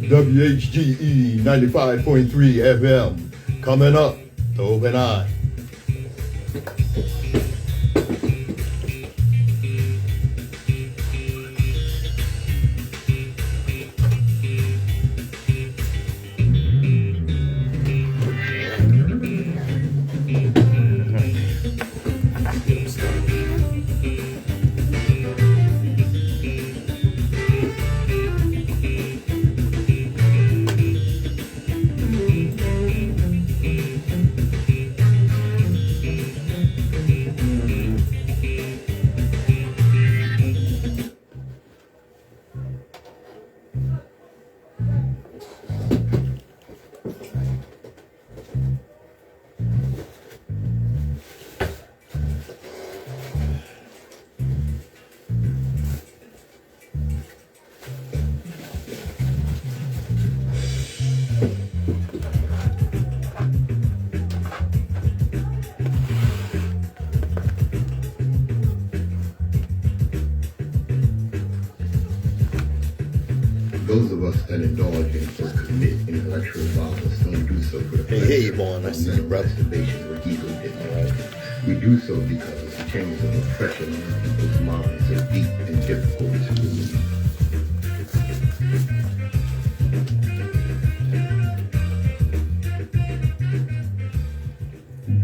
WHGE 95.3 FM. Coming up, the Open Eye. Those of us that indulge in or commit intellectual violence don't do so for the pleasure Vaughn, I of see you, brother. masturbation or ego delight. We do so because the chains of oppression in people's minds are deep and difficult to remove.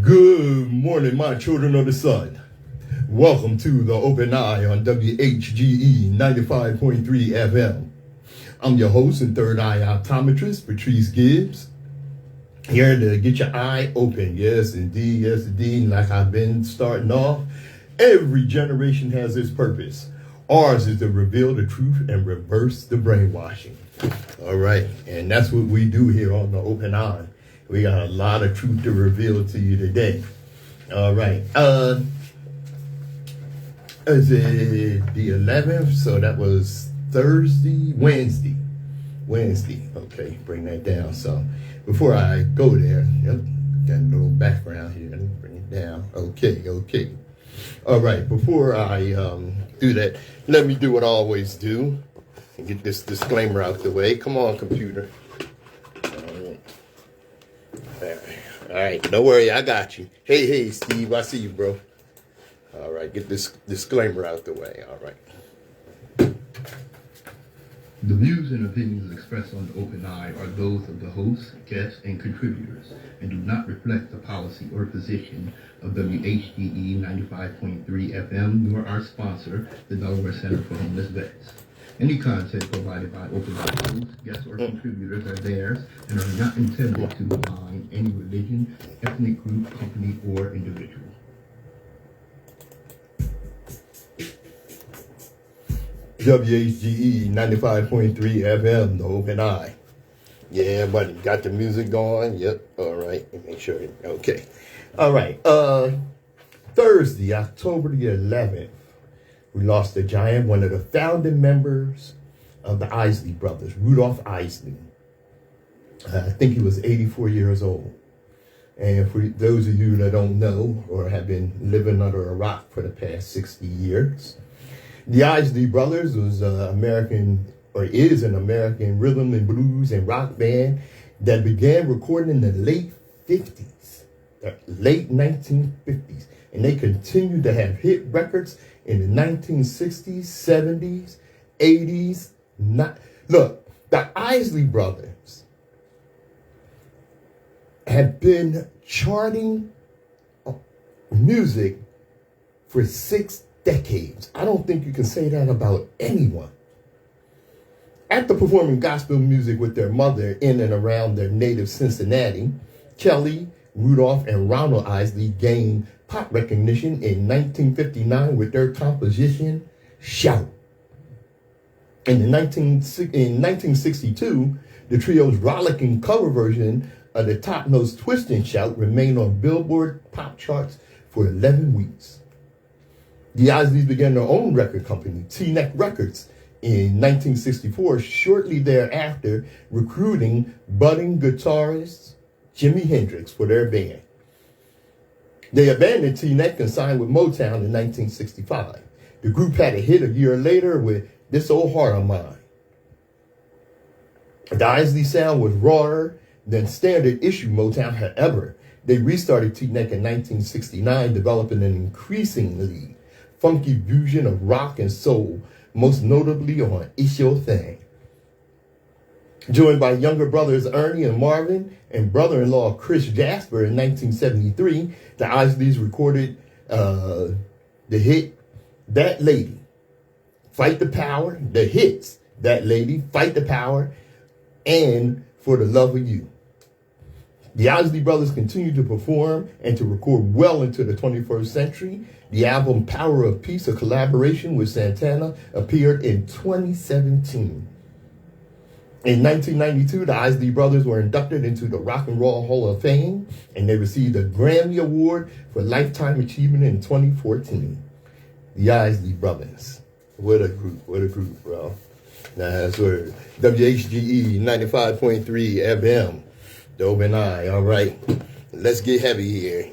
Good morning, my children of the sun. Welcome to the Open Eye on WHGE 95.3 FM. I'm your host and third eye optometrist, Patrice Gibbs, here to get your eye open. Yes, indeed. Like I've been starting off, every generation has its purpose. Ours is to reveal the truth and reverse the brainwashing. All right, and that's what we do here on the Open Eye. We got a lot of truth to reveal to you today. All right. Is it the 11th? So that was Wednesday. Okay, bring that down. So before I go there, got a little background here. Let me bring it down. Okay. All right, before I do that, let me do what I always do and get this disclaimer out the way. Come on, computer. All right, don't worry, I got you. Hey, Steve, I see you, bro. All right, get this disclaimer out the way. All right. The views and opinions expressed on the Open Eye are those of the hosts, guests, and contributors, and do not reflect the policy or position of WHGE 95.3 FM, nor our sponsor, the Delaware Center for Homeless Vets. Any content provided by Open Eye hosts, guests, or contributors are theirs and are not intended to malign any religion, ethnic group, company, or individual. WHGE 95.3 FM, the Open Eye. Yeah, buddy, got the music going? Yep, all right, make sure, okay. All right, Thursday, October the 11th, we lost a giant, one of the founding members of the Isley brothers, Rudolph Isley. I think he was 84 years old. And for those of you that don't know or have been living under a rock for the past 60 years, the Isley Brothers was is an American rhythm and blues and rock band that began recording in the late 1950s. And they continued to have hit records in the 1960s, 70s, 80s. Look, the Isley Brothers have been charting music for 6 decades. I don't think you can say that about anyone. After performing gospel music with their mother in and around their native Cincinnati, Kelly, Rudolph, and Ronald Isley gained pop recognition in 1959 with their composition, Shout. In 1962, the trio's rollicking cover version of the Top Notes Twist and Shout remained on Billboard pop charts for 11 weeks. The Isleys began their own record company, T-Neck Records, in 1964, shortly thereafter recruiting budding guitarist Jimi Hendrix for their band. They abandoned T-Neck and signed with Motown in 1965. The group had a hit a year later with This Old Heart of Mine. The Isley sound was rawer than standard issue Motown. However, they restarted T-Neck in 1969, developing an increasingly funky fusion of rock and soul, most notably on It's Your Thing. Joined by younger brothers Ernie and Marvin and brother-in-law Chris Jasper in 1973, the Isleys recorded the hit That Lady, Fight the Power, the hits That Lady, Fight the Power, and For the Love of You. The Isley Brothers continued to perform and to record well into the 21st century. The album Power of Peace, a collaboration with Santana, appeared in 2017. In 1992, the Isley Brothers were inducted into the Rock and Roll Hall of Fame, and they received a Grammy Award for Lifetime Achievement in 2014. The Isley Brothers. What a group, bro. That's word. WHGE 95.3 FM. Dope and I. All right. Let's get heavy here.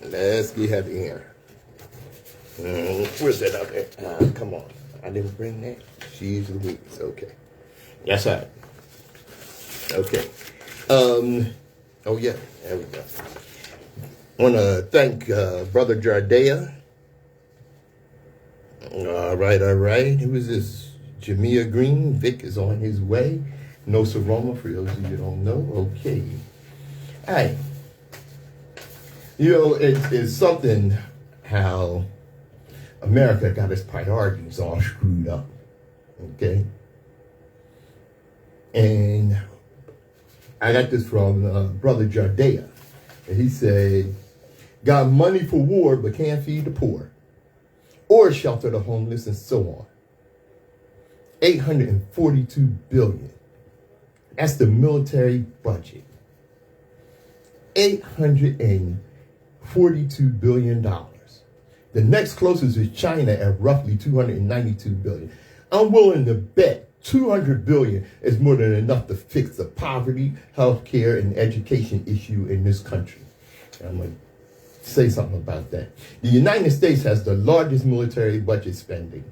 Where's that up there? Come on. I didn't bring that. She's Louise. Okay. That's all right. Okay. Oh, yeah. There we go. I want to thank Brother Jardea. All right. Who is this? Jamia Green. Vic is on his way. Nsoromma, for those of you who don't know. Okay. All right. You know, it's something how America got its priorities all screwed up. Okay. And I got this from Brother Jardea. And he said, got money for war but can't feed the poor or shelter the homeless and so on. 842 billion. That's the military budget. $842 billion. The next closest is China at roughly $292 billion. I'm willing to bet $200 billion is more than enough to fix the poverty, healthcare, and education issue in this country. I'm going to say something about that. The United States has the largest military budget spending.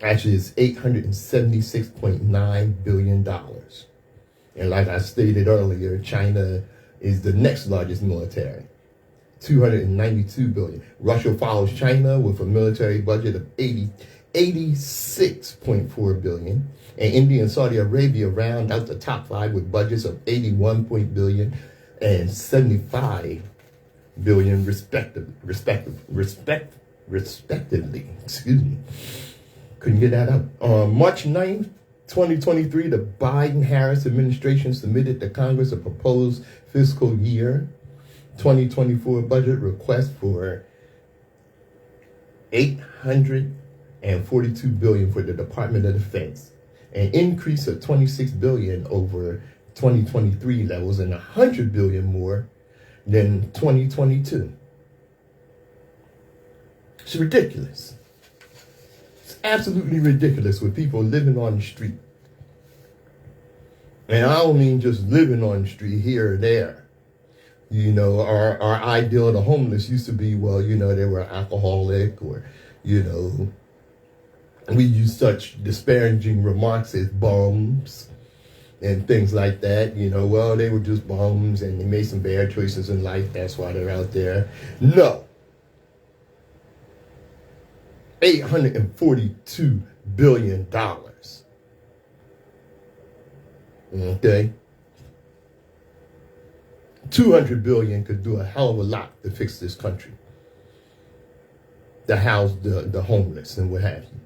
Actually, it's $876.9 billion. And like I stated earlier, China is the next largest military, $292 billion. Russia follows China with a military budget of $86.4 billion. And India and Saudi Arabia round out the top five with budgets of $81 billion and $75 billion respectively. Excuse me. Couldn't get that out. On March 9th, 2023, the Biden-Harris administration submitted to Congress a proposed fiscal year 2024 budget request for $842 billion for the Department of Defense, an increase of $26 billion over 2023 levels and $100 billion more than 2022. It's ridiculous. It's absolutely ridiculous with people living on the street. And I don't mean just living on the street here or there. You know, our ideal of the homeless used to be, well, you know, they were alcoholic or, you know, we use such disparaging remarks as bums and things like that. You know, well, they were just bums and they made some bad choices in life. That's why they're out there. No. $842 billion. Okay. 200 billion could do a hell of a lot to fix this country, to house the homeless and what have you.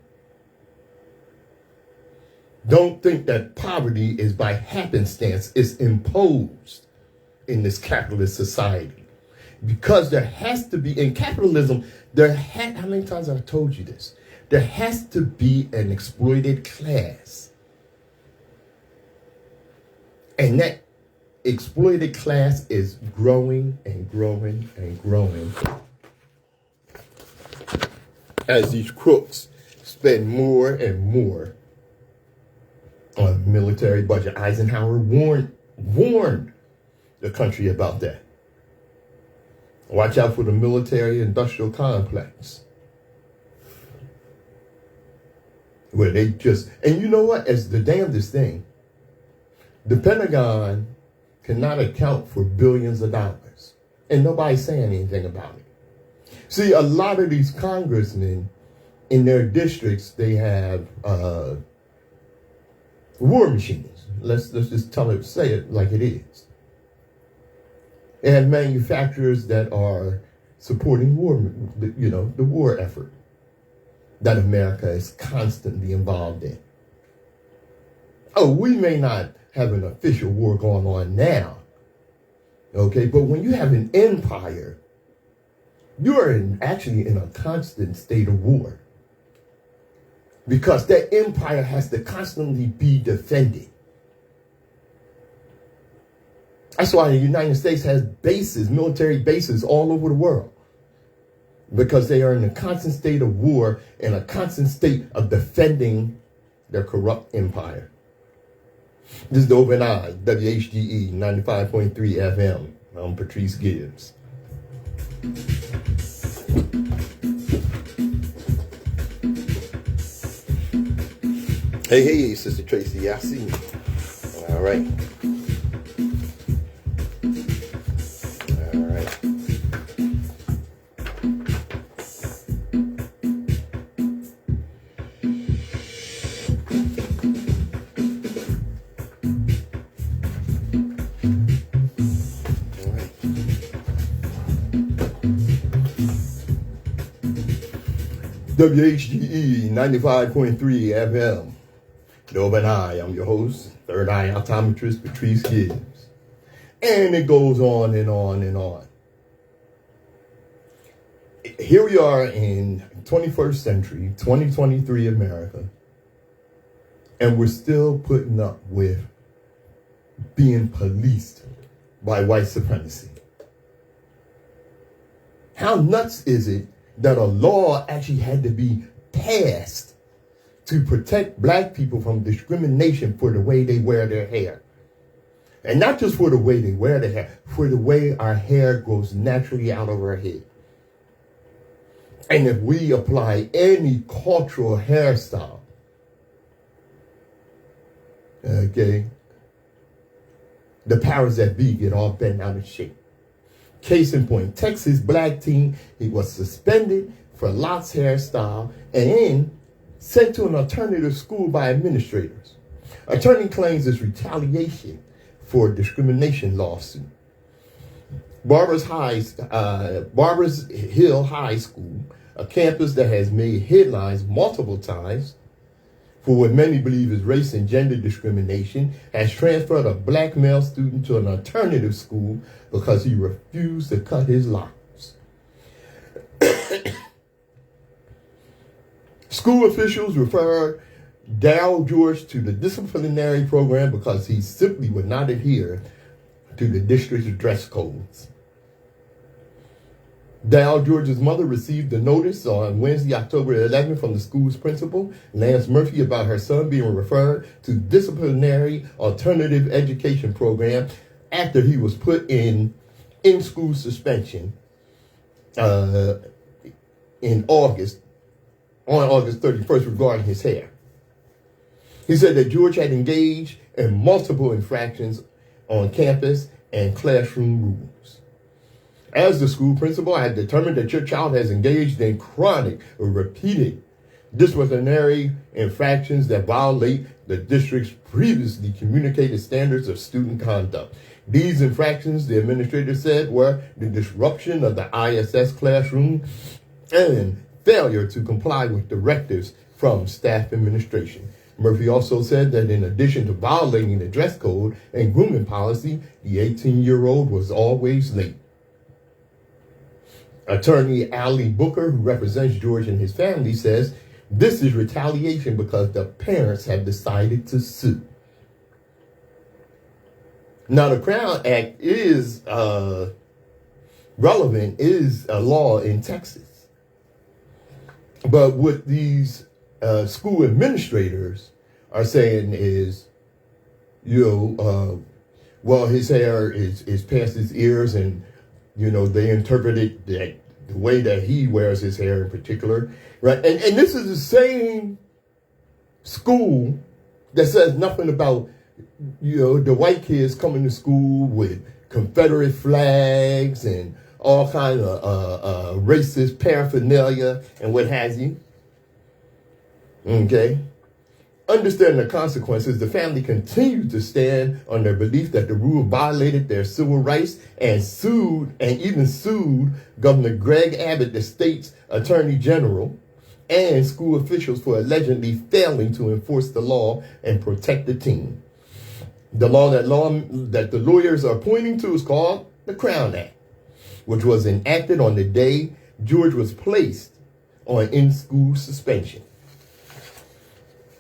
Don't think that poverty is by happenstance. It's imposed in this capitalist society. Because there has to be, in capitalism, how many times have I told you this? There has to be an exploited class. And that exploited class is growing and growing and growing as these crooks spend more and more on military budget. Eisenhower warned the country about that. Watch out for the military industrial complex. Where they just, and you know what, as the damnedest thing, The Pentagon cannot account for billions of dollars, and nobody's saying anything about it. See, a lot of these congressmen in their districts, they have war machines. Let's just say it like it is. They have manufacturers that are supporting war, the war effort that America is constantly involved in. Oh, we may not have an official war going on now, okay? But when you have an empire, you are actually in a constant state of war, because that empire has to constantly be defended. That's why the United States has bases, military bases all over the world, because they are in a constant state of war and a constant state of defending their corrupt empire. This is the Open Eye, WHGE 95.3 FM. I'm Patrice Gibbs. Hey, Sister Tracy, I see you. All right. WHGE 95.3 FM. The Open Eye. I'm your host, Third Eye Optometrist Patrice Gibbs. And it goes on and on and on. Here we are in 21st century, 2023 America, and we're still putting up with being policed by white supremacy. How nuts is it that a law actually had to be passed to protect black people from discrimination for the way they wear their hair? And not just for the way they wear their hair, for the way our hair grows naturally out of our head. And if we apply any cultural hairstyle, okay, the powers that be get all bent out of shape. Case in point, Texas black teen, he was suspended for Lot's hairstyle and then sent to an alternative school by administrators. Attorney claims it's retaliation for a discrimination lawsuit. Barbers Hill High School, a campus that has made headlines multiple times for what many believe is race and gender discrimination, has transferred a black male student to an alternative school because he refused to cut his locks. School officials refer Dow George to the disciplinary program because he simply would not adhere to the district's dress codes. Dow George's mother received a notice on Wednesday, October 11th from the school's principal, Lance Murphy, about her son being referred to disciplinary alternative education program after he was put in school suspension on August 31st regarding his hair. He said that George had engaged in multiple infractions on campus and classroom rules. As the school principal, I had determined that your child has engaged in chronic or repeated disciplinary infractions that violate the district's previously communicated standards of student conduct. These infractions, the administrator said, were the disruption of the ISS classroom and failure to comply with directives from staff administration. Murphy also said that in addition to violating the dress code and grooming policy, the 18-year-old was always late. Attorney Allie Booker, who represents George and his family, says this is retaliation because the parents have decided to sue. Now, the Crown Act is relevant, is a law in Texas. But what these school administrators are saying is, well, his hair is past his ears, and they interpret it that the way that he wears his hair in particular, right? And this is the same school that says nothing about, the white kids coming to school with Confederate flags and all kinds of racist paraphernalia and what have you. Okay? Understanding the consequences, the family continued to stand on their belief that the rule violated their civil rights and even sued Governor Greg Abbott, the state's attorney general, and school officials for allegedly failing to enforce the law and protect the teen. The law that the lawyers are pointing to is called the Crown Act, which was enacted on the day George was placed on in-school suspension.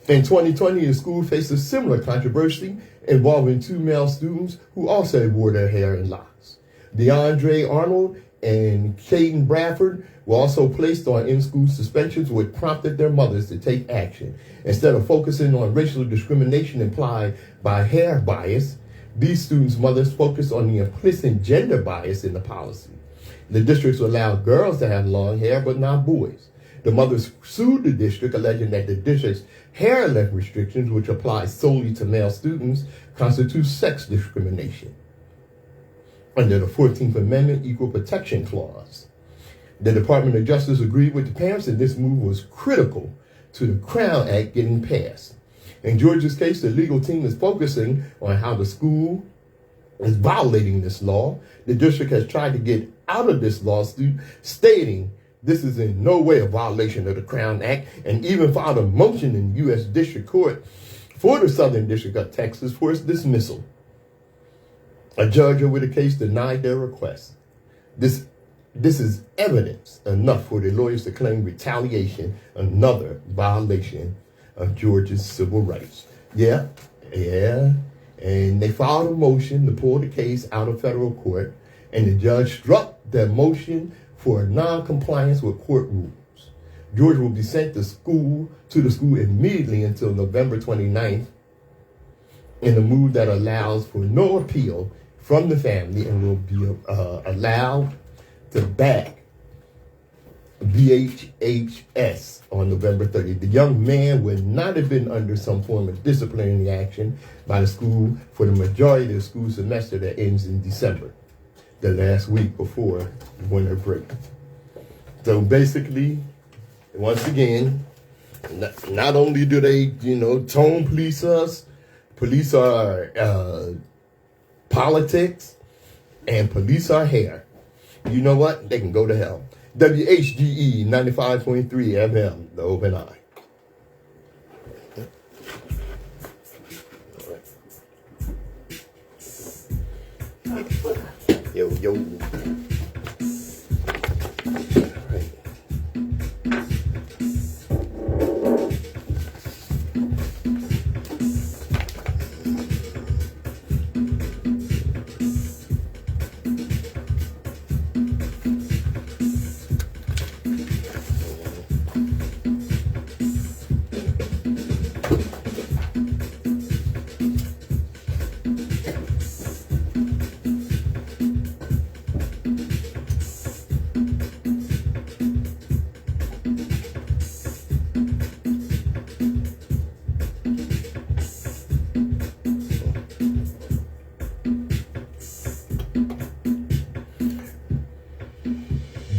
In 2020, the school faced a similar controversy involving two male students who also wore their hair in locks. DeAndre Arnold and Caden Bradford were also placed on in-school suspensions, which prompted their mothers to take action. Instead of focusing on racial discrimination implied by hair bias, these students' mothers focused on the implicit gender bias in the policy. The districts allowed girls to have long hair, but not boys. The mothers sued the district, alleging that the district's hair length restrictions, which apply solely to male students, constitute sex discrimination under the 14th Amendment Equal Protection Clause. The Department of Justice agreed with the parents that this move was critical to the Crown Act getting passed. In Georgia's case, the legal team is focusing on how the school is violating this law. The district has tried to get out of this lawsuit, stating this is in no way a violation of the Crown Act, and even filed a motion in the U.S. District Court for the Southern District of Texas for its dismissal. A judge over the case denied their request. This is evidence enough for the lawyers to claim retaliation, another violation of Georgia's civil rights. Yeah, and they filed a motion to pull the case out of federal court, and the judge struck their motion for non-compliance with court rules. George will be sent to the school immediately until November 29th in a move that allows for no appeal from the family and will be allowed to back WHGE on November 30th. The young man would not have been under some form of disciplinary action by the school for the majority of the school semester that ends in December, the last week before winter break. So basically, once again, not only do they, tone police us, police our politics, and police our hair. You know what? They can go to hell. WHGE 95.3 FM, the Open Eye. Yo.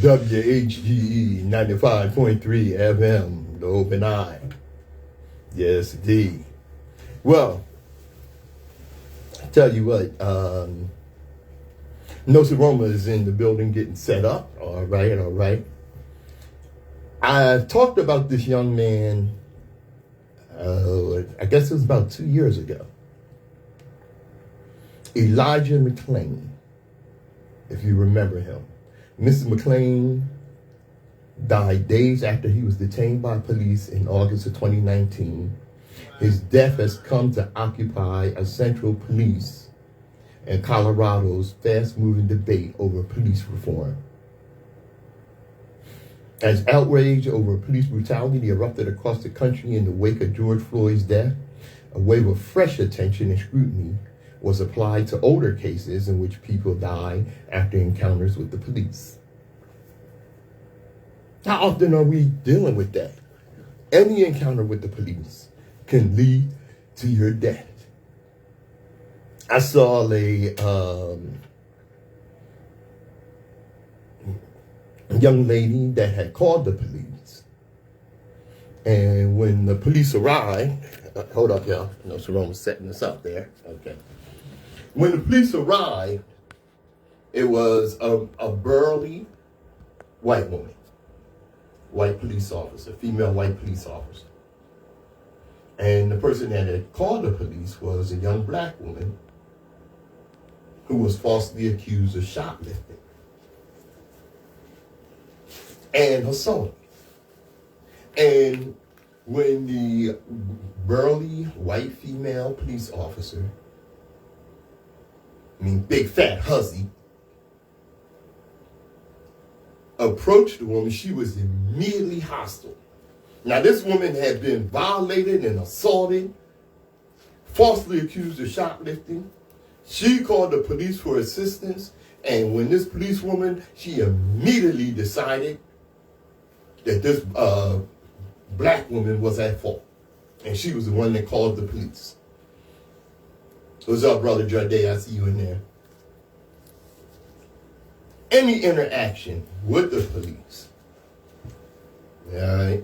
WHGE 95.3 FM, the Open Eye. Yes, indeed. Well, I tell you what, Nsoromma is in the building getting set up. All right. I talked about this young man, I guess it was about 2 years ago. Elijah McClain, if you remember him. Mr. McClain died days after he was detained by police in August of 2019. His death has come to occupy a central police and Colorado's fast-moving debate over police reform. As outrage over police brutality erupted across the country in the wake of George Floyd's death, a wave of fresh attention and scrutiny was applied to older cases in which people die after encounters with the police. How often are we dealing with that? Any encounter with the police can lead to your death. I saw a young lady that had called the police. And when the police arrived, hold up, y'all. Nsoromma was setting us up there. Okay. When the police arrived, it was a burly white woman, white police officer, female white police officer. And the person that had called the police was a young black woman who was falsely accused of shoplifting and assault. And when the burly white female police officer, big fat hussy, approached the woman, she was immediately hostile. Now, this woman had been violated and assaulted, falsely accused of shoplifting. She called the police for assistance, and when this policewoman, she immediately decided that this black woman was at fault, and she was the one that called the police. What's up, Brother Jade? I see you in there. Any interaction with the police, all right?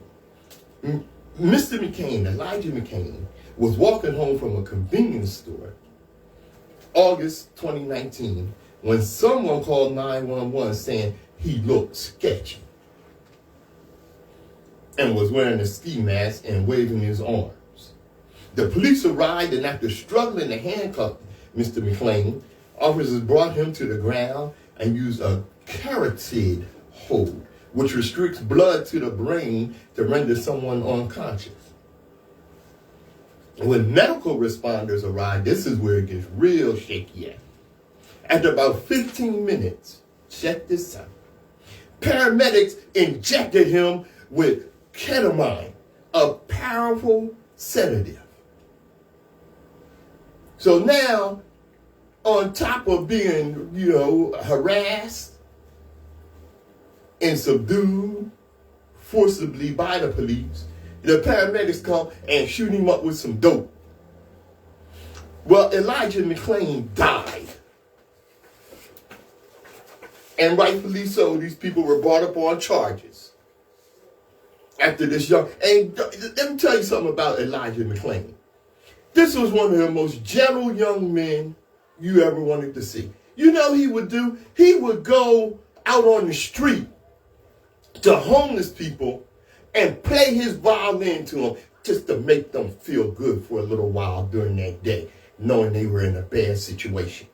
Mr. McCain, Elijah McCain, was walking home from a convenience store, August 2019, when someone called 911 saying he looked sketchy and was wearing a ski mask and waving his arms. The police arrived, and after struggling to handcuff Mr. McCain, officers brought him to the ground and used a carotid hold, which restricts blood to the brain to render someone unconscious. When medical responders arrived, this is where it gets real shaky at. After about 15 minutes, check this out, paramedics injected him with ketamine, a powerful sedative. So now, on top of being, harassed and subdued forcibly by the police, the paramedics come and shoot him up with some dope. Well, Elijah McCain died. And rightfully so, these people were brought up on charges. After this and let me tell you something about Elijah McCain. This was one of the most gentle young men you ever wanted to see. You know what he would do? He would go out on the street to homeless people and play his violin to them just to make them feel good for a little while during that day, knowing they were in a bad situation.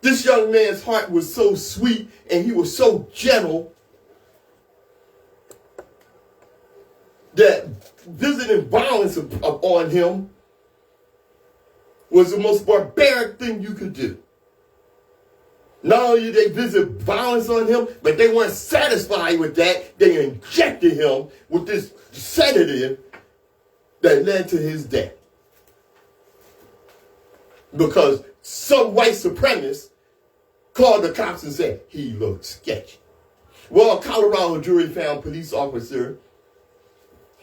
This young man's heart was so sweet and he was so gentle that visiting violence upon him was the most barbaric thing you could do. Not only did they visit violence on him, but they weren't satisfied with that. They injected him with this sedative that led to his death. Because some white supremacist called the cops and said he looked sketchy. Well, a Colorado jury found a police officer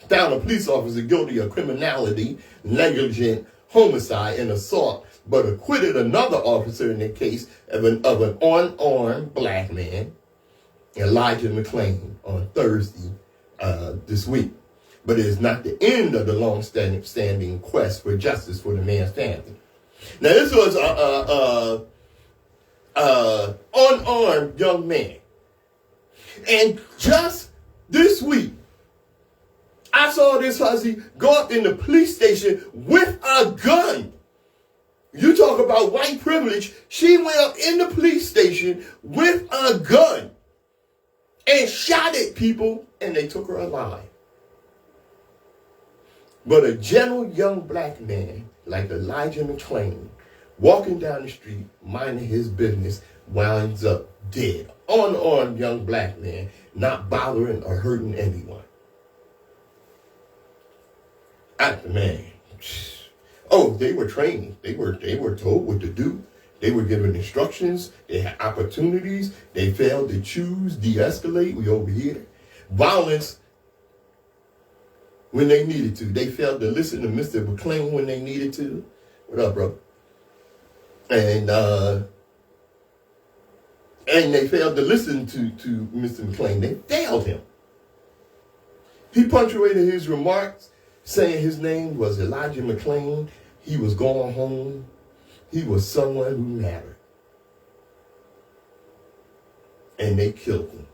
guilty of criminality, negligent homicide, and assault, but acquitted another officer in the case of an unarmed black man, Elijah McCain, on Thursday this week. But it is not the end of the long-standing quest for justice for the man's family. Now, this was an unarmed young man. And just this week, I saw this hussy go up in the police station with a gun. You talk about white privilege. She went up in the police station with a gun and shot at people, and they took her alive. But a gentle young black man like Elijah McCain, walking down the street, minding his business, winds up dead. Unarmed young black man, not bothering or hurting anyone. Man. Oh, they were trained. They were told what to do. They were given instructions. They had opportunities. They failed to choose, de-escalate. We over here. Violence when they needed to. They failed to listen to Mr. McCain when they needed to. What up, bro? And they failed to listen to Mr. McLean. They failed him. He punctuated his remarks saying his name was Elijah McLean. He was going home. He was someone who mattered. And they killed him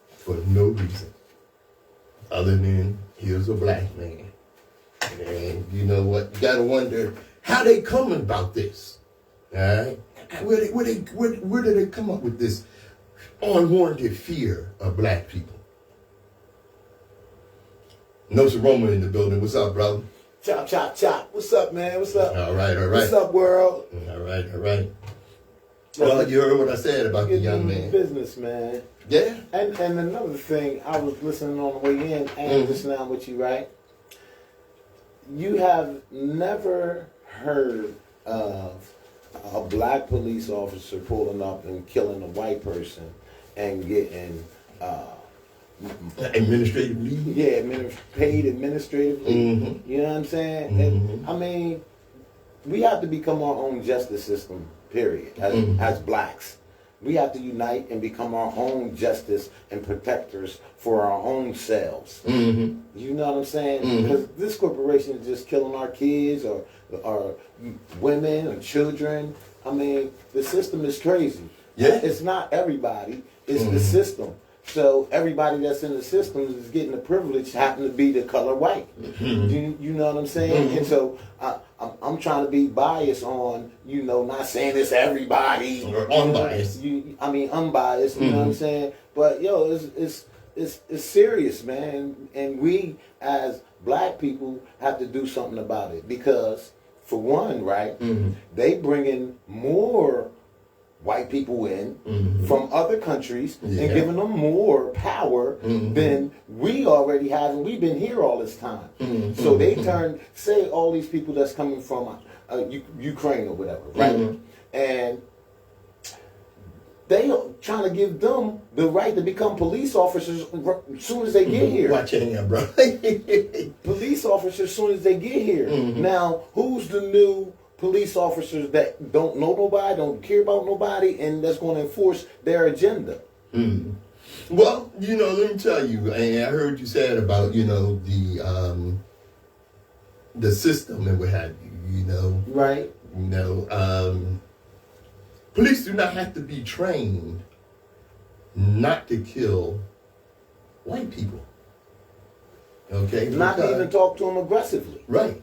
for no reason other than he was a black man. And you know what? You got to wonder how they coming about this. All right? Where did they come up with this unwarranted fear of black people? Nsoromma in the building. What's up, brother? Chop, chop, chop. What's up, man? What's up? All right. What's up, world? All right. Well, you heard what I said about the young man. Business, man. Yeah. And another thing, I was listening on the way in and just now with you, right? You have never heard of a black police officer pulling up and killing a white person and getting administrative leave? Yeah, paid administrative leave. You know what I'm saying? And, I mean, we have to become our own justice system, period, as blacks. We have to unite and become our own justice and protectors for our own selves. You know what I'm saying? Because this corporation is just killing our kids or women or children. I mean, the system is crazy. Yeah. It's not everybody. It's the system. So everybody that's in the system is getting the privilege happen to be the color white. You know what I'm saying? And so I'm trying to be biased on, you know, not saying it's everybody. Or unbiased. I mean, unbiased, you know what I'm saying? But, yo, it's serious, man. And we, as black people, have to do something about it. Because, for one, right, they bring in more white people in from other countries and giving them more power than we already have, and we've been here all this time. So they say all these people that's coming from Ukraine or whatever, right? And they are trying to give them the right to become police officers as soon as they get here. Watch it here, bro. Police officers as soon as they get here. Now, who's the new police officers that don't know nobody, don't care about nobody, and that's going to enforce their agenda? Well, you know, let me tell you, and I heard you said about, you know, the system and what have you, you know. Right. You know, police do not have to be trained not to kill white people. Okay? Not to even talk to them aggressively. Right.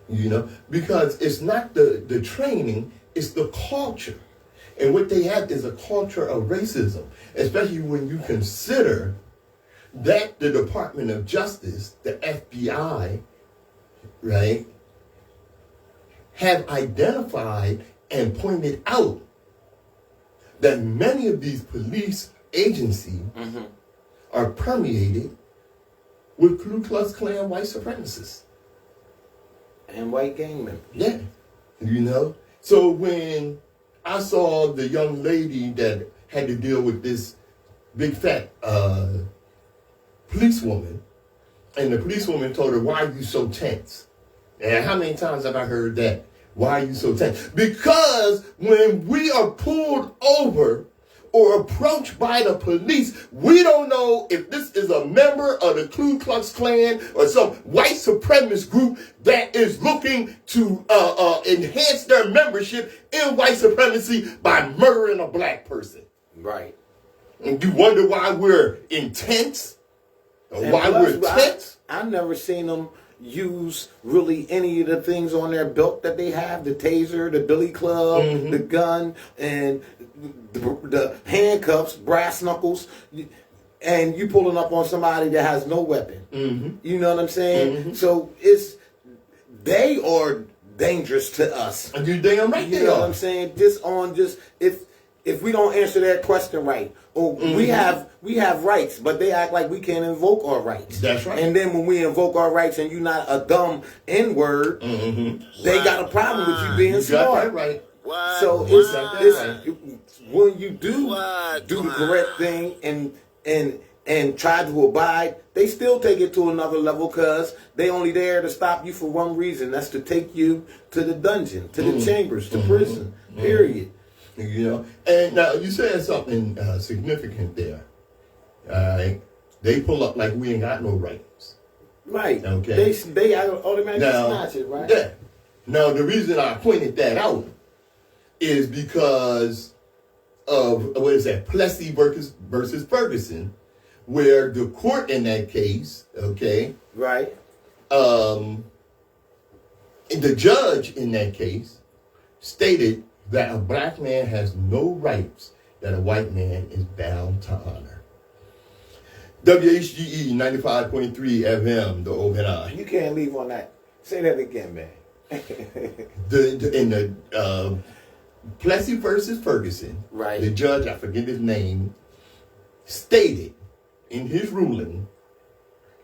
You know, because it's not the training, it's the culture. And what they have is a culture of racism, especially when you consider that the Department of Justice, the FBI, right, have identified and pointed out that many of these police agencies are permeated with Ku Klux Klan white supremacists. And white gang members. Yeah. You know? So when I saw the young lady that had to deal with this big fat policewoman, and the policewoman told her, "Why are you so tense?" And how many times have I heard that? Why are you so tense? Because when we are pulled over or approached by the police, we don't know if this is a member of the Ku Klux Klan or some white supremacist group that is looking to enhance their membership in white supremacy by murdering a black person. Right. And you wonder why we're intense? Or why we're tense? I've never seen them use really any of the things on their belt that they have, the taser, the billy club, the gun, and the handcuffs, brass knuckles, and you pulling up on somebody that has no weapon. You know what I'm saying? So they are dangerous to us. And you damn right you know what I'm saying? If we don't answer that question right, or we have rights, but they act like we can't invoke our rights. That's right. And then when we invoke our rights and you're not a dumb N-word, they got a problem with you being smart. Got that right. So when you do the correct thing and and try to abide, they still take it to another level because they only there to stop you for one reason. That's to take you to the dungeon, to the chambers, to prison, period. You know, and now you said something significant there. All right, they pull up like we ain't got no rights. Right. Okay. They automatically snatch it, right? Yeah. Now the reason I pointed that out is because of what is that, Plessy versus Ferguson, where the court in that case, okay, Right. the judge in that case stated that a black man has no rights that a white man is bound to honor. WHGE 95.3 FM, the Open Eye. You can't leave on that. Say that again, man. In the Plessy versus Ferguson, Right. the judge, I forget his name, stated in his ruling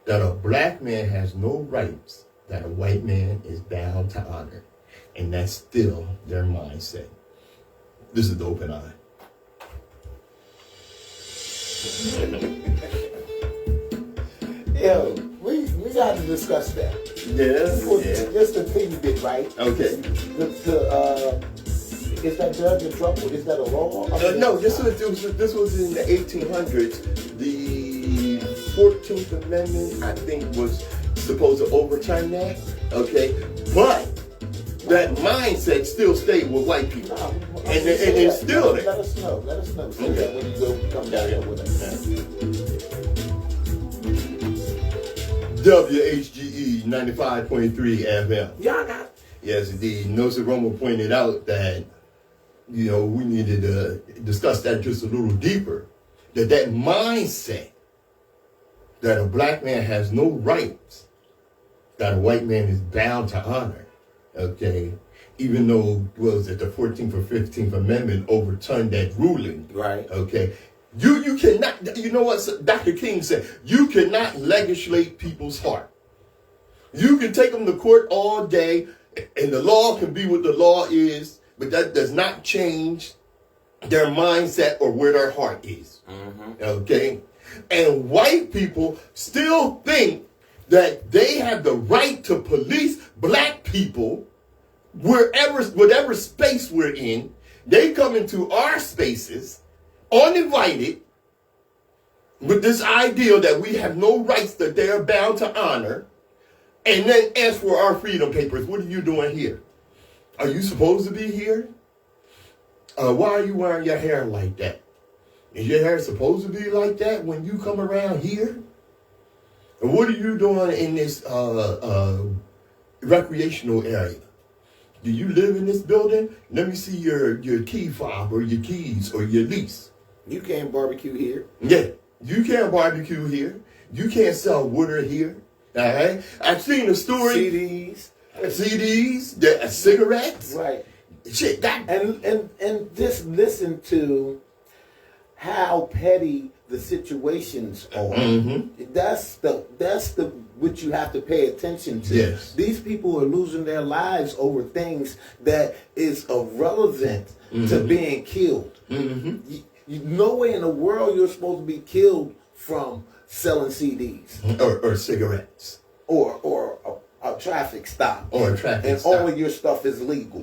that a black man has no rights that a white man is bound to honor. And that's still their mindset. This is the Open Eye. Yo, we got to discuss that. Just the teeny bit, right? Okay. Is that judge in trouble? Is that a law? No, this was in the 1800s. The 14th Amendment, I think, was supposed to overturn that. Okay, but that mindset still stayed with white people, and it's still there. Let us know. Say that when you come down here with us. WHGE 95.3 FM. Y'all got. Yes, indeed. Nsoromma pointed out that, you know, we needed to discuss that just a little deeper. That mindset that a black man has no rights that a white man is bound to honor, okay, even though, was it the 14th or 15th Amendment overturned that ruling, Right. okay, you cannot, you know what Dr. King said, you cannot legislate people's heart. You can take them to court all day, and the law can be what the law is, but that does not change their mindset or where their heart is, okay? And white people still think that they have the right to police black people whatever space we're in. They come into our spaces uninvited with this ideal that we have no rights that they are bound to honor, and then ask for our freedom papers. What are you doing here? Are you supposed to be here? Why are you wearing your hair like that? Is your hair supposed to be like that when you come around here? And what are you doing in this recreational area? Do you live in this building? Let me see your key fob or your keys or your lease. You can't barbecue here. Yeah, you can't barbecue here. You can't sell water here. All right? I've seen a story. CDs, cigarettes. Right. Shit, that. And just listen to how petty the situations are. That's the what you have to pay attention to. Yes. These people are losing their lives over things that is irrelevant to being killed. No way in the world you're supposed to be killed from selling CDs Or cigarettes. or a traffic stop. Or a traffic and stop. all of your stuff is legal.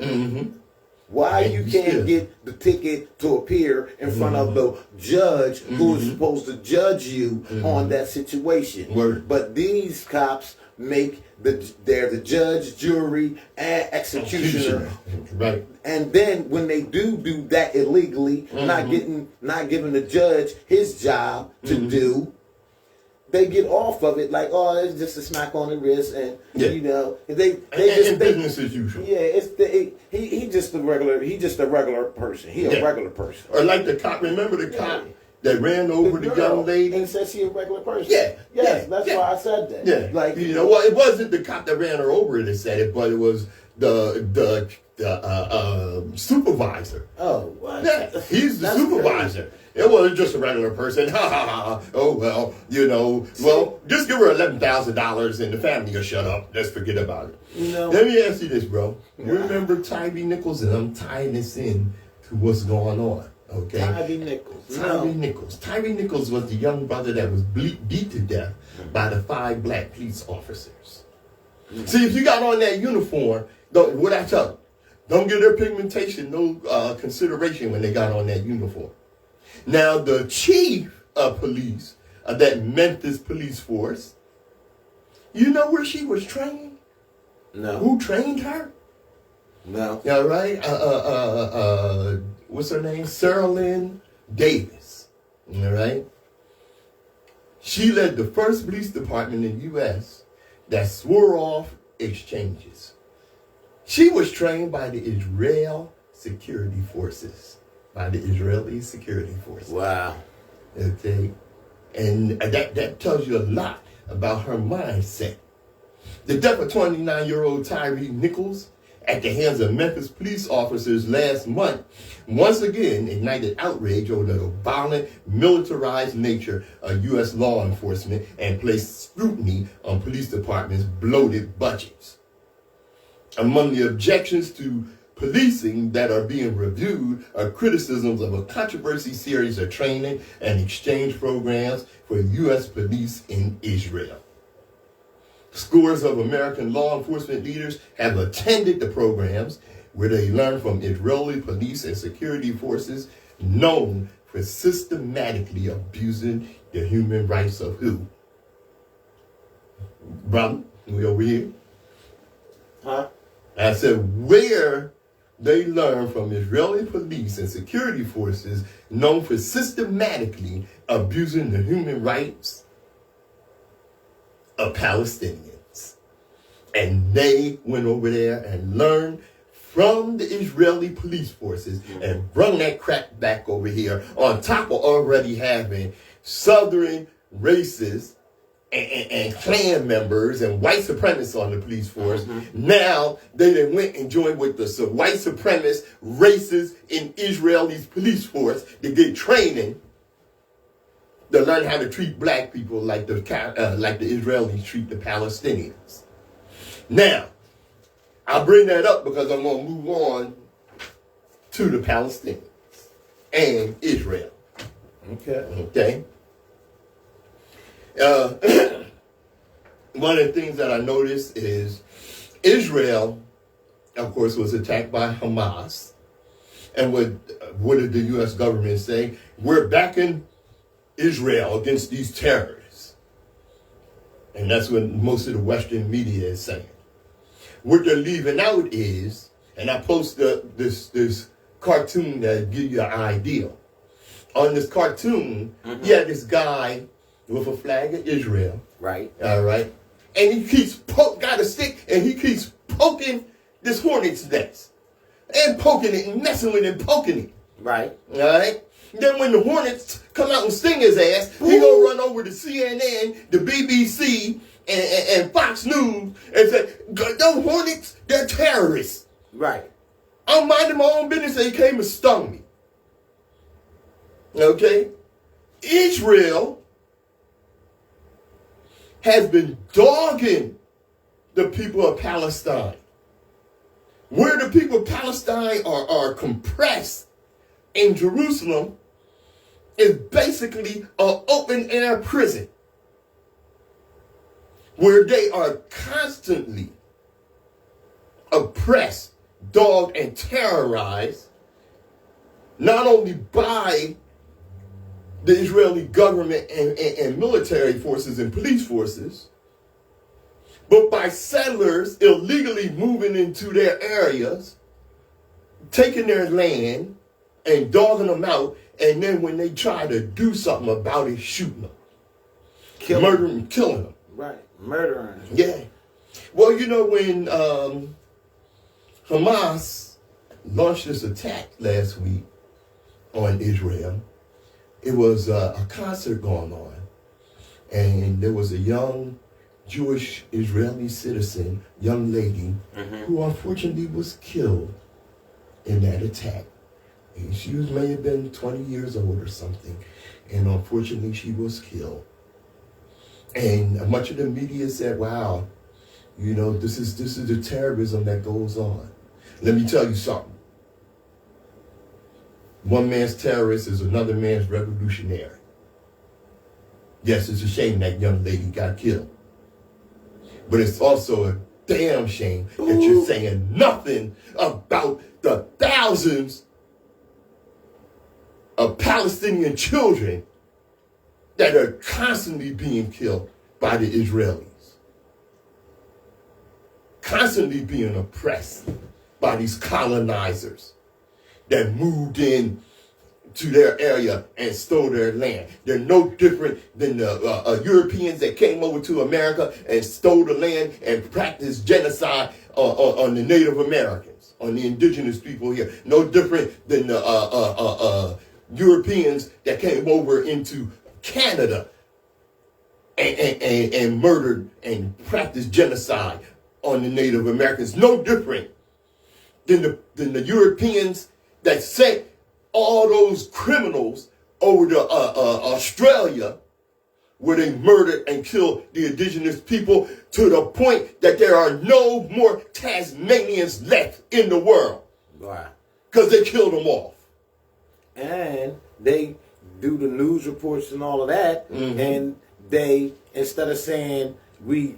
Why And you you can't still- get the ticket to appear in front of the judge who is supposed to judge you on that situation? Word. But these cops make they're the judge, jury, and executioner. Right. And then when they do that illegally, not giving the judge his job to do, they get off of it like, oh, it's just a smack on the wrist, and you know, they business as usual. Yeah, it's he just a regular person. He a regular person. Or like the cop. Remember the cop that ran over the young lady and said she a regular person. That's why I said that. Yeah, like you know, well, it wasn't the cop that ran her over that said it, but it was the supervisor. Oh, what? Yeah, he's the That's supervisor. crazy. It wasn't just a regular person. Ha ha ha. Oh well, you know. Well, just give her $11,000 and the family will shut up. Let's forget about it. You know. Let me ask you this, bro. You remember Tyree Nichols, and I'm tying this in to what's going on. Okay. Tyree Nichols. Tyree Nichols. Tyree Nichols was the young brother that was beat to death by the 5 black police officers. See, if you got on that uniform, what I tell you, don't give their pigmentation no consideration when they got on that uniform. Now, the chief of police of that Memphis police force, you know where she was trained? No. Who trained her? No. Yeah, right? What's her name? Sarah Lynn Davis. All right? She led the first police department in the U.S. that swore off exchanges. She was trained by the Israel security forces. Wow. Okay? And that tells you a lot about her mindset. The death of 29-year-old Tyree Nichols at the hands of Memphis police officers last month once again ignited outrage over the violent, militarized nature of U.S. law enforcement and placed scrutiny on police departments' bloated budgets. Among the objections to policing that are being reviewed are criticisms of a controversy series of training and exchange programs for U.S. police in Israel. Scores of American law enforcement leaders have attended the programs where they learn from Israeli police and security forces known for systematically abusing the human rights of who? Brother, we over here? Huh? I said where they learn from Israeli police and security forces known for systematically abusing the human rights of Palestinians. And they went over there and learned from the Israeli police forces and brought that crap back over here on top of already having Southern racists and Klan members and white supremacists on the police force. Now they then went and joined with the white supremacist racists in Israeli's police force to get training to learn how to treat black people like the Israelis treat the Palestinians. Now, I bring that up because I'm going to move on to the Palestinians and Israel. Okay. One of the things that I noticed is Israel, of course, was attacked by Hamas. And what did the U.S. government say? We're backing Israel against these terrorists. And that's what most of the Western media is saying. What they're leaving out is, and I post this cartoon that give you an idea. On this cartoon, you had this guy with a flag of Israel. Right. All right. And he keeps got a stick and he keeps poking this hornet's nest. And poking it and messing with it and poking it. Right. All right. Then when the hornets come out and sting his ass, he gonna run over to CNN, the BBC, and Fox News and say, those hornets, they're terrorists. Right. I'm minding my own business and he came and stung me. Okay? Israel has been dogging the people of Palestine. Where the people of Palestine are compressed in Jerusalem is basically an open air prison where they are constantly oppressed, dogged, and terrorized, not only by the Israeli government and military forces and police forces, but by settlers illegally moving into their areas, taking their land and dogging them out, and then when they try to do something about it, shooting them, murdering them, killing them. Right, murdering them. Yeah. Well, you know, when Hamas launched this attack last week on Israel, it was a concert going on, and there was a young Jewish Israeli citizen, young lady, who unfortunately was killed in that attack. And she may have been 20 years old or something, and unfortunately she was killed. And much of the media said, wow, you know, this is the terrorism that goes on. Let me tell you something. One man's terrorist is another man's revolutionary. Yes, it's a shame that young lady got killed. But it's also a damn shame that you're saying nothing about the thousands of Palestinian children that are constantly being killed by the Israelis. Constantly being oppressed by these colonizers that moved in to their area and stole their land. They're no different than the Europeans that came over to America and stole the land and practiced genocide on the Native Americans, on the indigenous people here. No different than the Europeans that came over into Canada and murdered and practiced genocide on the Native Americans. No different than the Europeans that sent all those criminals over to Australia, where they murdered and killed the indigenous people to the point that there are no more Tasmanians left in the world. Right. Because they killed them off. And they do the news reports and all of that, and they, instead of saying we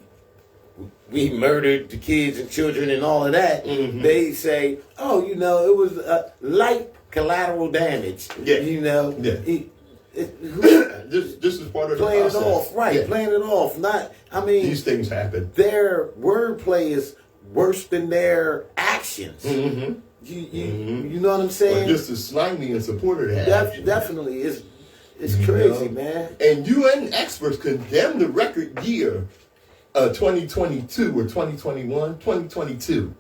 murdered the kids and children and all of that, they say, oh, you know, it was light collateral damage. Yeah. You know, this is part of the playing process. it off, right? Yeah. Playing it off. Not, I mean, These things happen. Their wordplay is worse than their actions. You know what I'm saying? Or just as slimy and supportive action. Definitely, it's crazy, man. And UN experts condemn the record year 2022 or 2021, 2022.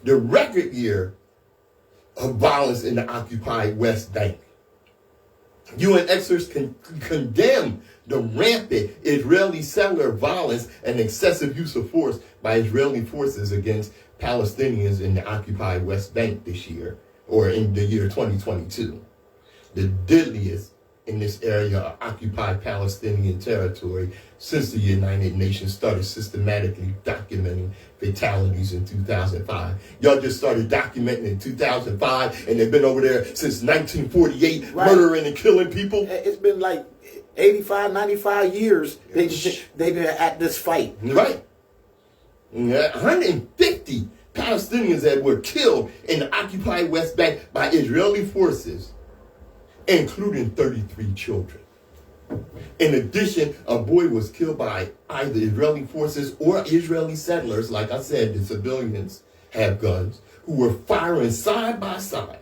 The record year of violence in the occupied West Bank. UN experts condemn the rampant Israeli settler violence and excessive use of force by Israeli forces against Palestinians in the occupied West Bank this year, or in the year 2022. The deadliest in this area of occupied Palestinian territory since the United Nations started systematically documenting fatalities in 2005. Y'all just started documenting in 2005, and they've been over there since 1948, right, murdering and killing people. It's been like 85, 95 years they've been at this fight. Right. 150 Palestinians that were killed in the occupied West Bank by Israeli forces, including 33 children. In addition, a boy was killed by either Israeli forces or Israeli settlers. Like I said, the civilians have guns, who were firing side by side.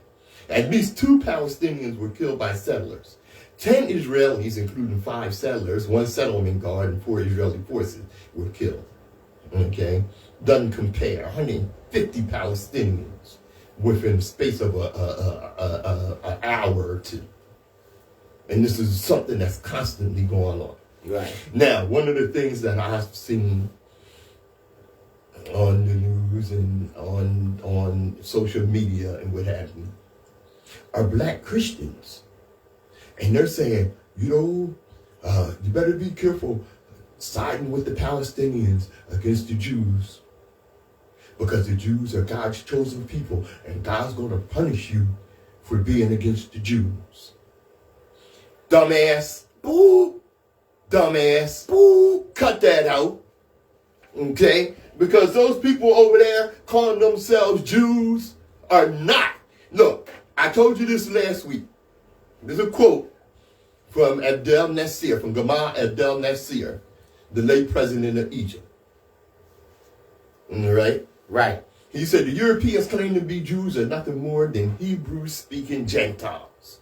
At least 2 Palestinians were killed by settlers. 10 Israelis, including 5 settlers, 1 settlement guard, and 4 Israeli forces were killed. Okay? Doesn't compare. 150 Palestinians within the space of an hour or two. And this is something that's constantly going on. Right. Now, one of the things that I've seen on the news and on social media and what have you are black Christians. And they're saying, you better be careful siding with the Palestinians against the Jews, because the Jews are God's chosen people, and God's going to punish you for being against the Jews. Dumbass. Boo. Dumbass. Boo. Cut that out. Okay? Because those people over there calling themselves Jews are not. Look, I told you this last week. There's a quote from Abdel Nasser, from Gamal Abdel Nasser, the late president of Egypt. Right? Right. He said the Europeans claim to be Jews are nothing more than Hebrew-speaking Gentiles.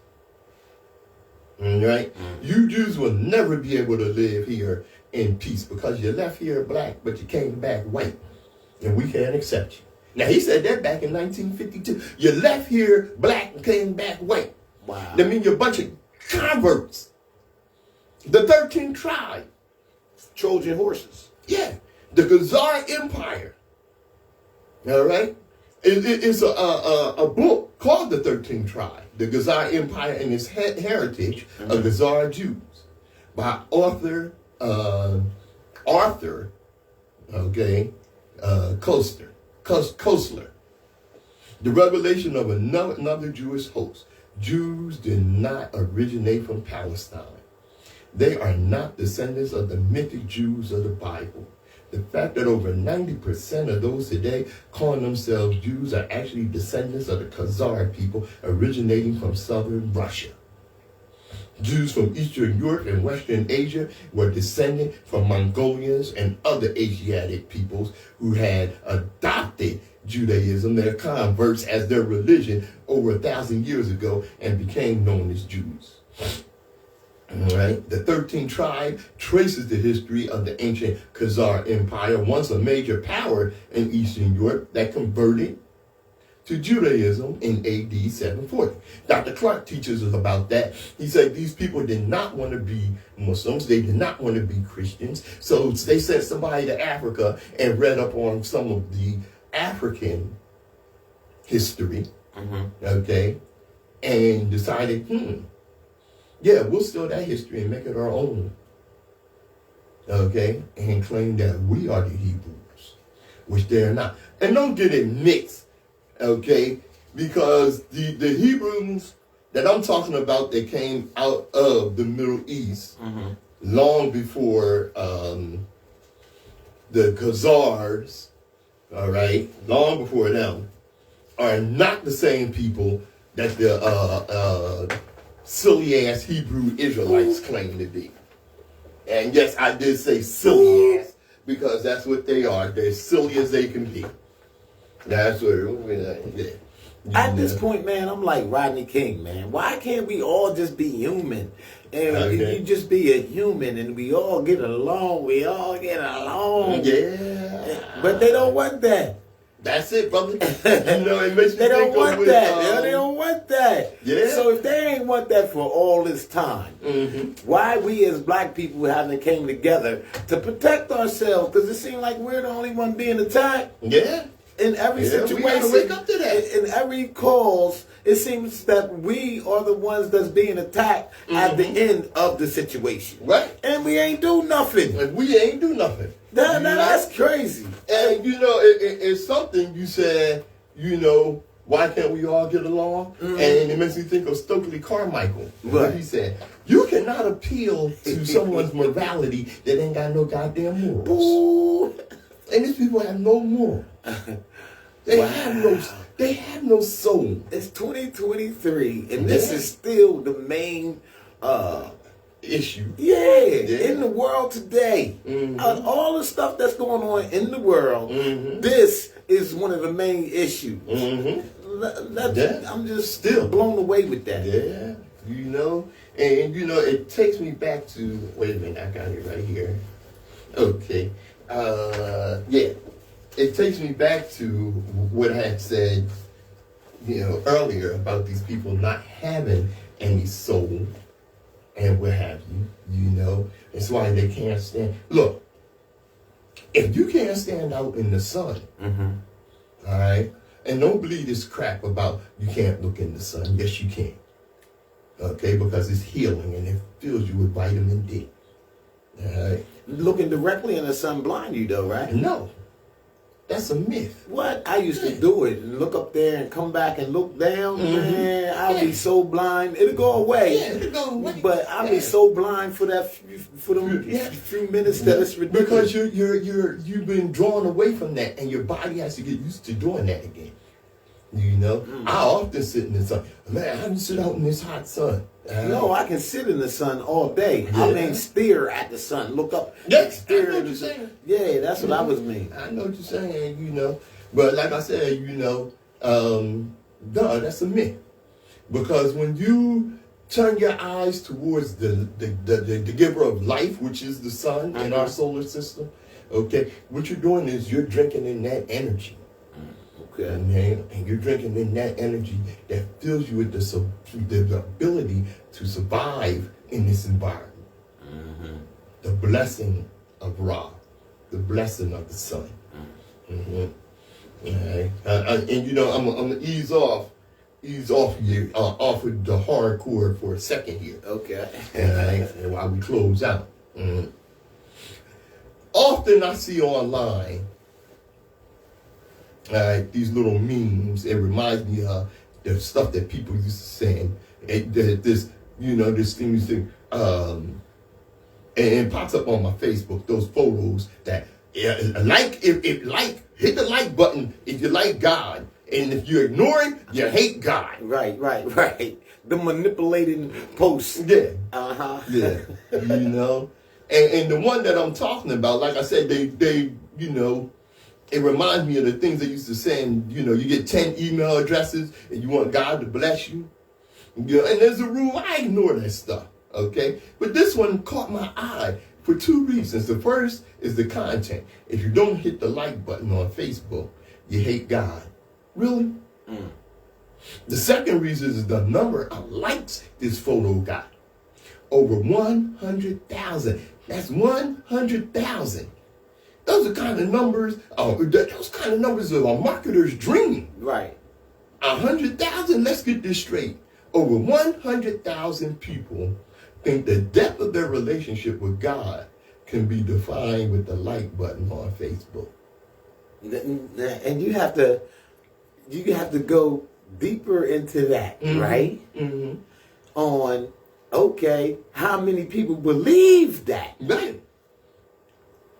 Right? You Jews will never be able to live here in peace because you left here black, but you came back white. And we can't accept you. Now, he said that back in 1952. You left here black and came back white. Wow. That means you're a bunch of converts. The 13th tribe. Trojan horses. Yeah. The Khazar Empire. All right? It's a book called The 13th Tribe, The Khazar Empire and Its Heritage of Khazar Jews, by author Arthur, Koestler. The revelation of another Jewish host Jews did not originate from Palestine. They are not descendants of the mythic Jews of the Bible. The fact that over 90% of those today calling themselves Jews are actually descendants of the Khazar people originating from southern Russia. Jews from Eastern Europe and Western Asia were descended from Mongolians and other Asiatic peoples who had adopted Judaism, their converts, as their religion over 1,000 years ago and became known as Jews. All right. The 13th tribe traces the history of the ancient Khazar Empire, once a major power in Eastern Europe that converted to Judaism in AD 740. Dr. Clark teaches us about that. He said these people did not want to be Muslims. They did not want to be Christians. So they sent somebody to Africa and read up on some of the African history, okay, and decided, yeah, we'll steal that history and make it our own, okay, and claim that we are the Hebrews, which they're not. And don't get it mixed. Okay, because the Hebrews that I'm talking about, they came out of the Middle East long before the Khazars, all right, long before them, are not the same people that the silly ass Hebrew Israelites claim to be. And yes, I did say silly ass because that's what they are. They're silly as they can be. That's what At this point, man, I'm like Rodney King, man. Why can't we all just be human? And you just be a human and we all get along. We all get along. Yeah. But they don't want that. That's it, brother. You know, it makes me They don't think want of that. They don't want that. Yeah. So if they ain't want that for all this time, why we as black people haven't came together to protect ourselves? Because it seems like we're the only one being attacked. Yeah. In every situation, we gotta wake up to that. In every cause, it seems that we are the ones that's being attacked at the end of the situation. Right. And we ain't do nothing. And we ain't do nothing. That's crazy. And, you know, it's something you said, you know, why can't we all get along? And it makes me think of Stokely Carmichael. What he said, you cannot appeal to someone's morality that ain't got no goddamn morals. Ooh. And these people have no moral. They have no soul. It's 2023, and this is still the main issue. Yeah, in the world today. All the stuff that's going on in the world, this is one of the main issues. I'm just still blown away with that. Yeah, you know, and you know, it takes me back to, wait a minute, I got it right here. Okay. Yeah, it takes me back to what I had said, you know, earlier about these people not having any soul and what have you, you know. It's why they can't stand. Look, if you can't stand out in the sun, all right, and don't believe this crap about you can't look in the sun. Yes, you can. Okay, because it's healing and it fills you with vitamin D. All right. Looking directly in the sun blind you though, right? No. That's a myth. What? I used to do it and look up there and come back and look down. Man, I'll be so blind. It'll go away. Yeah, it'll go away. But I'll be so blind for that for them few minutes that it's ridiculous. Because you've been drawn away from that and your body has to get used to doing that again. You know? I often sit in the sun. Man, I haven't sit out in this hot sun. No, I can sit in the sun all day. I mean, stare at the sun, look up. Yes, stare I know what you're saying. Yeah, that's what I was mean. I know what you're saying, you know. But like I said, you know, no, that's a myth. Because when you turn your eyes towards the giver of life, which is the sun in our solar system, okay, what you're doing is you're drinking in that energy. Okay. And you're drinking in that energy that fills you with the ability to survive in this environment. The blessing of Ra, the blessing of the sun. Okay. And you know, I'm gonna ease off here, off of the hardcore for a second here. Okay. And while we close out. Often I see online, these little memes. It reminds me of the stuff that people used to send This, this thing and it pops up on my Facebook, those photos that, hit the like button if you like God. And if you ignore him, you hate God. Right. The manipulating posts. Yeah. Uh-huh. Yeah. And the one that I'm talking about, like I said, they it reminds me of the things they used to send. You get 10 email addresses and you want God to bless you. And there's a rule, I ignore that stuff. Okay? But this one caught my eye for two reasons. The first is the content. If you don't hit the like button on Facebook, you hate God. Really? The second reason is the number of likes this photo got. Over 100,000. That's 100,000. Those are kind of numbers. Those kind of numbers are a marketer's dream. Right. 100,000. Let's get this straight. Over 100,000 people think the depth of their relationship with God can be defined with the like button on Facebook. And you have to go deeper into that, right? Mm-hmm. On, okay, how many people believe that? Right.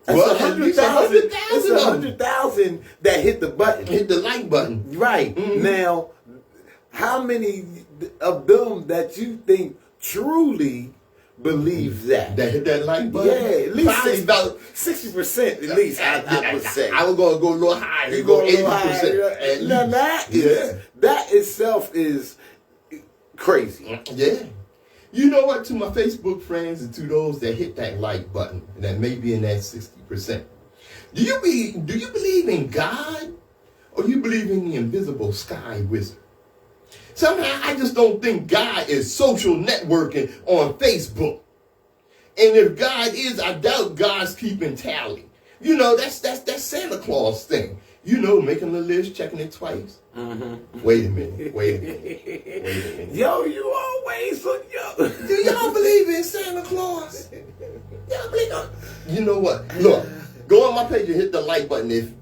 That's Well, 100,000. It's 100,000 100,000 that hit the button. Hit the like button. Right. Mm-hmm. Now, how many of them that you think truly believe that? That hit that like button? Yeah, at least Probably about 60% at least, I would say. I was going to go a little higher. You Go go a little higher. 80%. Now that itself is crazy. Yeah. You know what? To my Facebook friends and to those that hit that like button, that may be in that 60%. Do you believe in God, or you believe in the invisible sky wizard? Somehow I just don't think God is social networking on Facebook. And if God is, I doubt God's keeping tally. That's Santa Claus thing. Making the list, checking it twice. Mm-hmm. Wait a minute. Yo, you always yo. Do y'all believe in Santa Claus? Y'all believe You know what? Look, go on my page and hit the like button if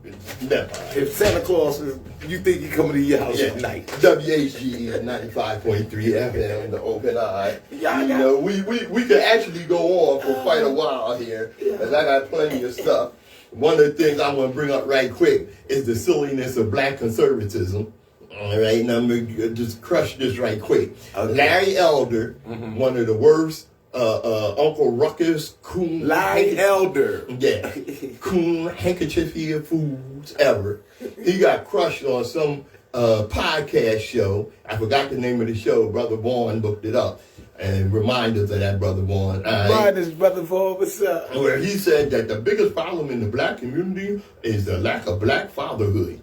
Santa Claus is, you think he coming to your house at night. WHGE 95.3 FM, the open eye. We could actually go on for quite a while here, because I got plenty of stuff. One of the things I want to bring up right quick is the silliness of black conservatism. All right, and I'm going to just crush this right quick. Okay. Larry Elder, one of the worst Uncle Ruckus, coon. Larry Elder. Yeah. Coon handkerchief fools ever. He got crushed on some podcast show. I forgot the name of the show. Brother Vaughn looked it up. And remind us of that, Brother Vaughn. Remind us, Brother Vaughn, what's up? Where he said that the biggest problem in the black community is the lack of black fatherhood.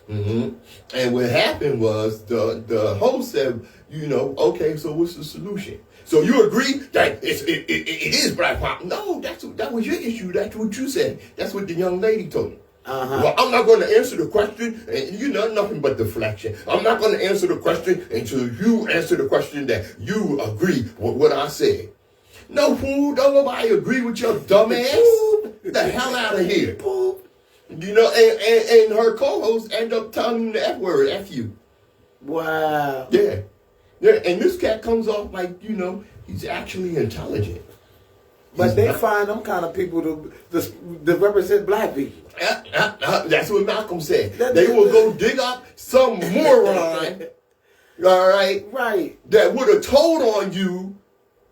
Mm-hmm. And what happened was the host said, okay, so what's the solution? So you agree that it is black father? No, that was your issue. That's what you said. That's what the young lady told me. Uh-huh. Well, I'm not going to answer the question, and nothing but deflection. I'm not going to answer the question until you answer the question that you agree with what I said. No, fool, don't nobody agree with your dumb ass. Get the hell out of here. And her co-host end up telling him the F word, F you. Wow. Yeah, and this cat comes off like, he's actually intelligent. But they find them kind of people to represent black people. That's what Malcolm said. They will go dig up some moron, all right? Right. That would have told on you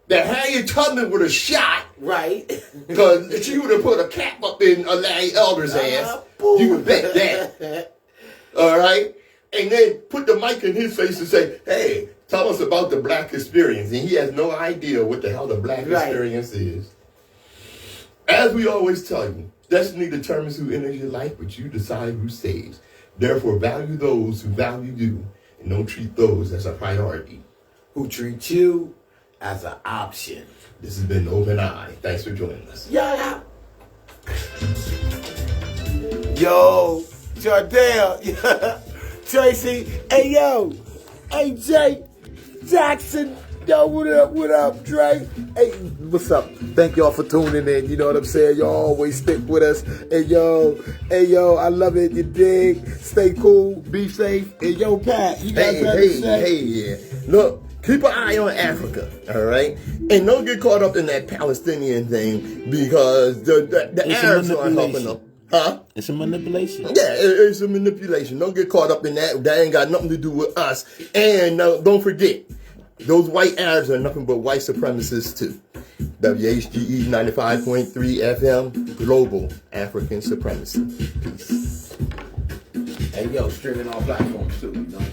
that Harriet Tubman would have shot. Right. Because she would have put a cap up in Larry Elder's ass. You would bet that. All right? And then put the mic in his face and say, hey, tell us about the black experience. And he has no idea what the hell the black experience is. As we always tell you, destiny determines who enters your life, but you decide who stays. Therefore, value those who value you, and don't treat those as a priority. Who treat you as an option. This has been Open Eye. Thanks for joining us. Yeah. Yo, Jardell. Tracy. Hey, yo. Hey, Jay Jackson. Yo, what up, Dre? Hey, what's up? Thank y'all for tuning in. You know what I'm saying? Y'all always stick with us. Hey, yo, I love it. You dig? Stay cool. Be safe. Hey, yo, Pat, you got something to say? Yeah. Look, Keep an eye on Africa, all right? And don't get caught up in that Palestinian thing because the It's a Arabs aren't helping manipulation. them. Huh? It's a manipulation. Yeah, it's a manipulation. Don't get caught up in that. That ain't got nothing to do with us. And don't forget, those white Arabs are nothing but white supremacists too. WHGE 95.3 FM, Global African Supremacy. Peace. Hey, yo, streaming all platforms too. You know?